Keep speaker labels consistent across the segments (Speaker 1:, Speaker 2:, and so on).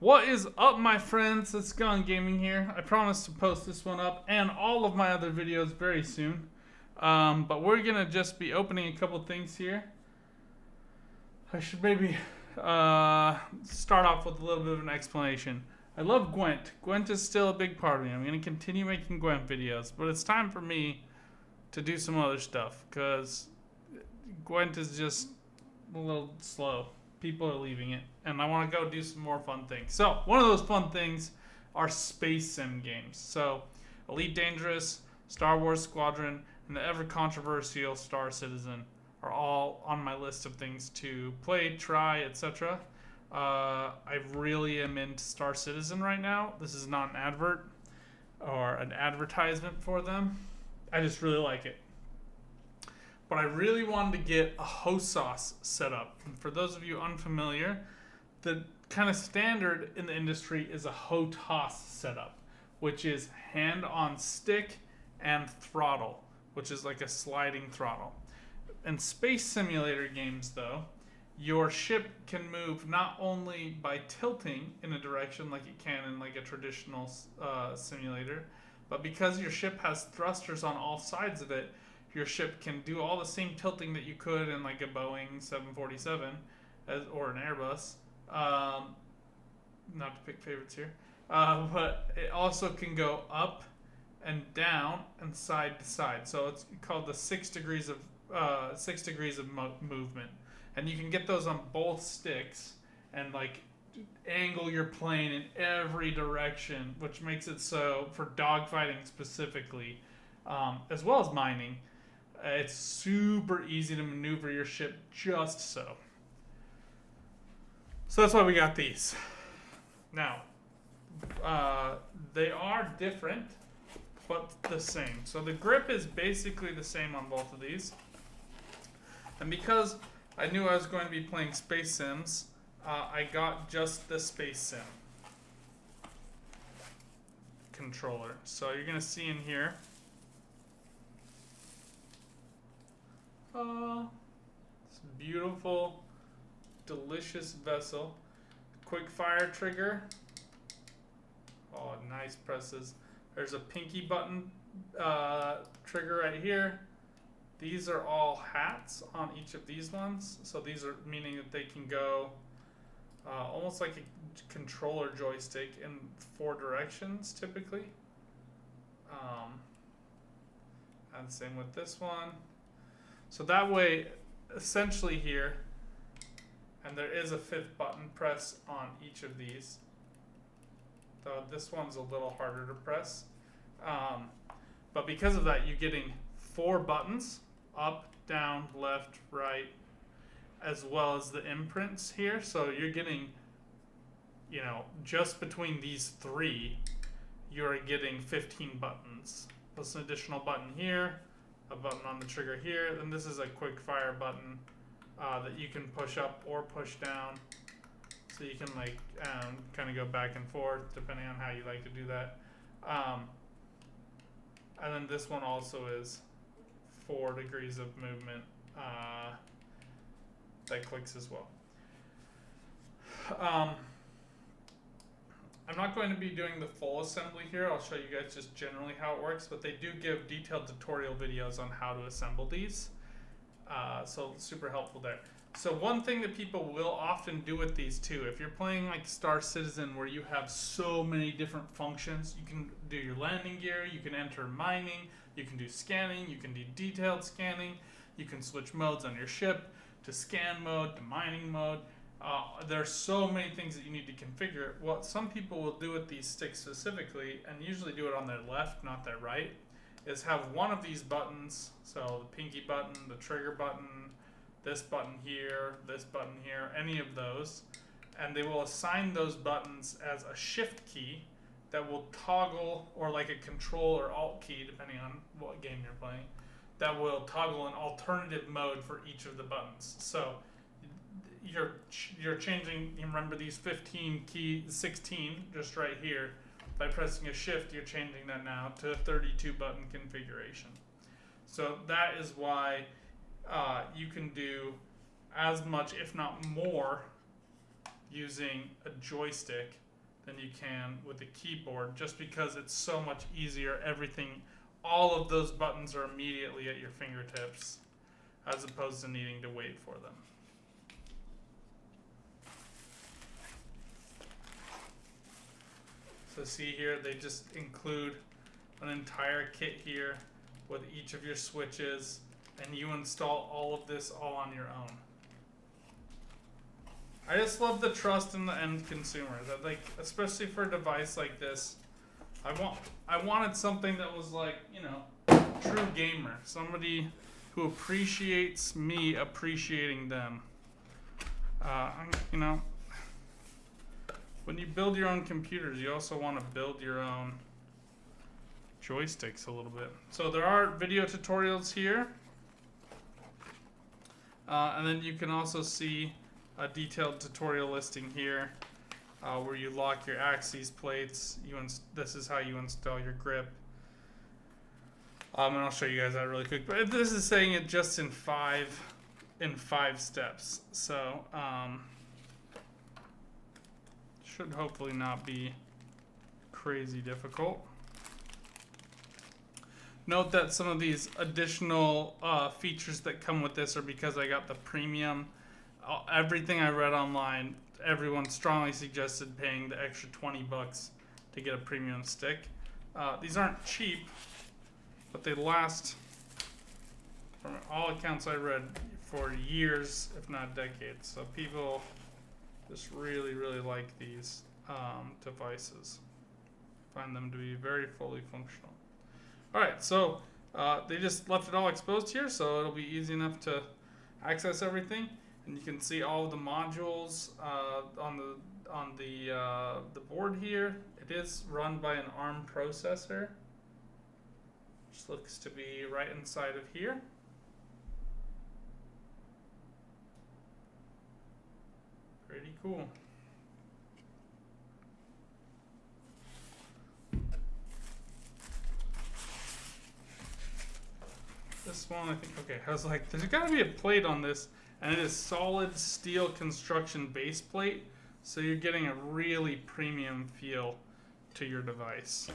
Speaker 1: What is up, my friends? It's Gone Gaming here. I promise to post this one up and all of my other videos very soon. But we're going to just be opening a couple things here. I should maybe start off with a little bit of an explanation. I love Gwent. Gwent is still a big part of me. I'm going to continue making Gwent videos, but it's time for me to do some other stuff because Gwent is just a little slow. People are leaving it, and I want to go do some more fun things. So one of those fun things are space sim games. So Elite Dangerous, Star Wars Squadron, and the ever controversial Star Citizen are all on my list of things to play, try, etc. I really am into Star Citizen right now. This is not an advert or an advertisement for them. I just really like it. But I really wanted to get a HOSOS set up. And for those of you unfamiliar, the kind of standard in the industry is a HOTOS setup, which is hand on stick and throttle, which is like a sliding throttle. In space simulator games, though, your ship can move not only by tilting in a direction like it can in like a traditional simulator, but because your ship has thrusters on all sides of it, your ship can do all the same tilting that you could in like a Boeing 747 or an Airbus. Not to pick favorites here. But it also can go up and down and side to side. So it's called the 6 degrees of movement. And you can get those on both sticks and like angle your plane in every direction, which makes it so for dogfighting specifically, as well as mining, it's super easy to maneuver your ship just so. So that's why we got these. Now, they are different, but the same. So the grip is basically the same on both of these. And because I knew I was going to be playing Space Sims, I got just the Space Sim controller. So you're going to see in here, this beautiful, delicious vessel. Quick fire trigger. Oh, nice presses. There's a pinky button trigger right here. These are all hats on each of these ones. So these are meaning that they can go almost like a controller joystick in 4 directions typically. And same with this one. So that way, essentially here, and there is a 5th button press on each of these. Though this one's a little harder to press. But because of that, you're getting 4 buttons, up, down, left, right, as well as the imprints here. So you're getting, just between these 3, you're getting 15 buttons. Plus an additional button here, a button on the trigger here. Then this is a quick fire button that you can push up or push down. So you can kind of go back and forth depending on how you like to do that. And then this one also is 4 degrees of movement that clicks as well. I'm not going to be doing the full assembly here. I'll show you guys just generally how it works, but they do give detailed tutorial videos on how to assemble these. So super helpful there. So one thing that people will often do with these too, if you're playing like Star Citizen where you have so many different functions, you can do your landing gear, you can enter mining, you can do scanning, you can do detailed scanning, you can switch modes on your ship to scan mode, to mining mode. There's so many things that you need to configure. What some people will do with these sticks specifically, and usually do it on their left, not their right, is have one of these buttons, so the pinky button, the trigger button, this button here, any of those, and they will assign those buttons as a shift key that will toggle, or like a control or alt key, depending on what game you're playing, that will toggle an alternative mode for each of the buttons. So you're changing, you remember these 16 just right here. By pressing a shift, you're changing that now to a 32 button configuration. So that is why you can do as much, if not more, using a joystick than you can with a keyboard, just because it's so much easier. All of those buttons are immediately at your fingertips, as opposed to needing to wait for them. So see here, they just include an entire kit here with each of your switches, and you install all of this all on your own. I just love the trust in the end consumer. That, like, especially for a device like this, I wanted something that was like, you know, true gamer, somebody who appreciates me appreciating them. You know, when you build your own computers, you also want to build your own joysticks a little bit. So there are video tutorials here, and then you can also see a detailed tutorial listing here, where you lock your axes plates. This is how you install your grip. And I'll show you guys that really quick. But this is saying it just in five steps. So should hopefully not be crazy difficult. Note that some of these additional features that come with this are because I got the premium. Everything I read online, everyone strongly suggested paying the extra $20 to get a premium stick. These aren't cheap, but they last, from all accounts I read, for years, if not decades. So people just really, really like these devices. Find them to be very fully functional. All right, so they just left it all exposed here, so it'll be easy enough to access everything. And you can see all of the modules on the board here. It is run by an ARM processor, which looks to be right inside of here. Pretty cool. This one, I think, okay, I was like, there's got to be a plate on this, and it is solid steel construction base plate, so you're getting a really premium feel to your device.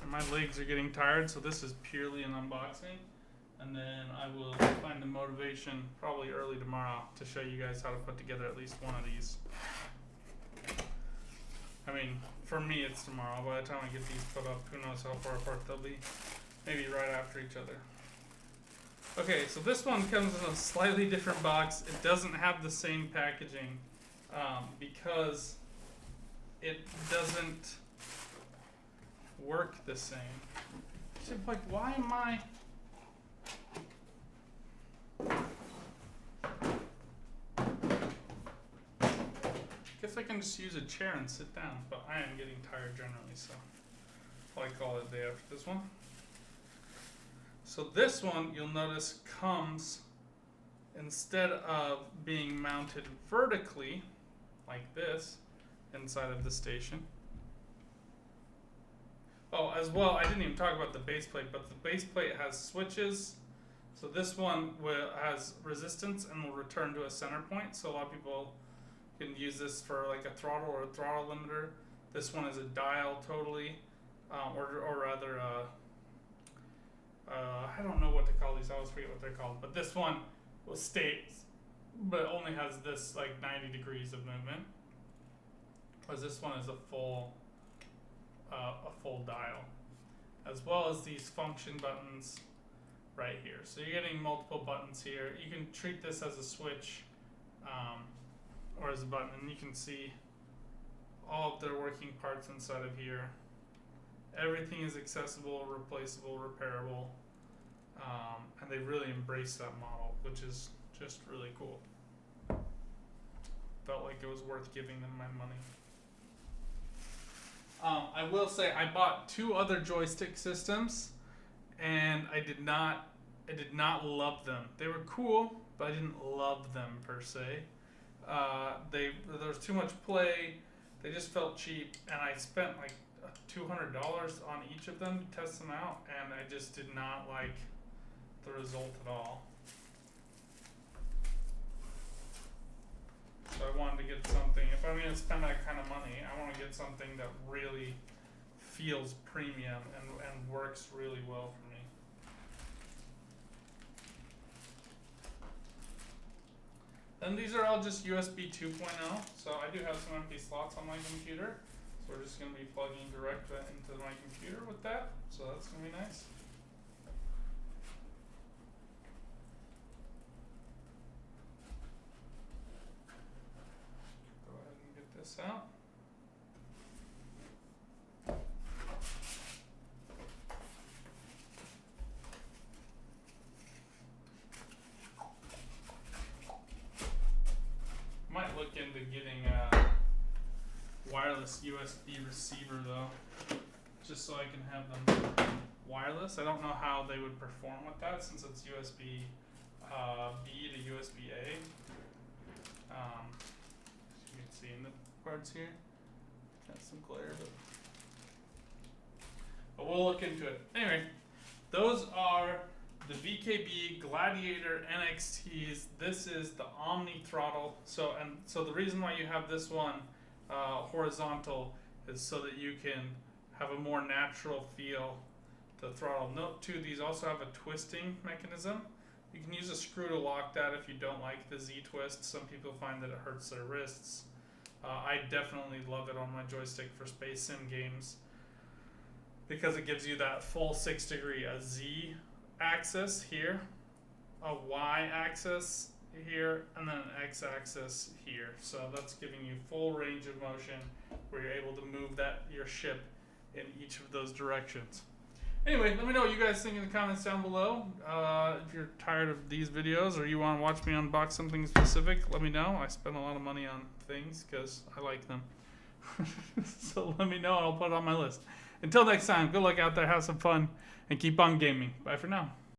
Speaker 1: And my legs are getting tired, so this is purely an unboxing, and then I will find the motivation probably early tomorrow to show you guys how to put together at least one of these. I mean, for me it's tomorrow. By the time I get these put up, who knows how far apart they'll be. Maybe right after each other. Okay, so this one comes in a slightly different box. It doesn't have the same packaging because it doesn't work the same. So like, why am I... Guess I can just use a chair and sit down, but I am getting tired generally, so I'll probably call it a day after this one. So this one, you'll notice, comes, instead of being mounted vertically, like this, inside of the station. Oh, as well, I didn't even talk about the base plate, but the base plate has switches. So this one has resistance and will return to a center point, so a lot of people can use this for like a throttle or a throttle limiter. This one is a dial totally, or rather, I don't know what to call these. I always forget what they're called. But this one will states, but only has this like 90 degrees of movement. Whereas this one is a full dial, as well as these function buttons right here. So you're getting multiple buttons here. You can treat this as a switch. Or as a button, and you can see all of their working parts inside of here. Everything is accessible, replaceable, repairable, and they really embrace that model, which is just really cool. Felt like it was worth giving them my money. I will say I bought 2 other joystick systems, and I did not love them. They were cool, but I didn't love them per se. There was too much play. They just felt cheap, and I spent like $200 on each of them to test them out, and I just did not like the result at all. So I wanted to get get something, if I'm going to spend that kind of money, I want to get something that really feels premium and works really well for me. And these are all just USB 2.0, so I do have some empty slots on my computer. So we're just going to be plugging direct into my computer with that, so that's going to be nice. Go ahead and get this out. Might look into getting a wireless USB receiver though, just so I can have them wireless. I don't know how they would perform with that since it's USB B to USB A. You can see in the parts here, got some glare, but we'll look into it. Anyway, those are the VKB Gladiator NXTs. This is the Omni throttle. So the reason why you have this one horizontal is so that you can have a more natural feel to throttle. Note too, these also have a twisting mechanism. You can use a screw to lock that if you don't like the Z twist. Some people find that it hurts their wrists. I definitely love it on my joystick for Space Sim games because it gives you that full 6-degree, a Z axis here, a Y axis here, and then an X axis here. So that's giving you full range of motion where you're able to move your ship in each of those directions. Anyway, let me know what you guys think in the comments down below. If you're tired of these videos or you want to watch me unbox something specific, let me know. I spend a lot of money on things because I like them. So let me know and I'll put it on my list. Until next time, good luck out there, have some fun, and keep on gaming. Bye for now.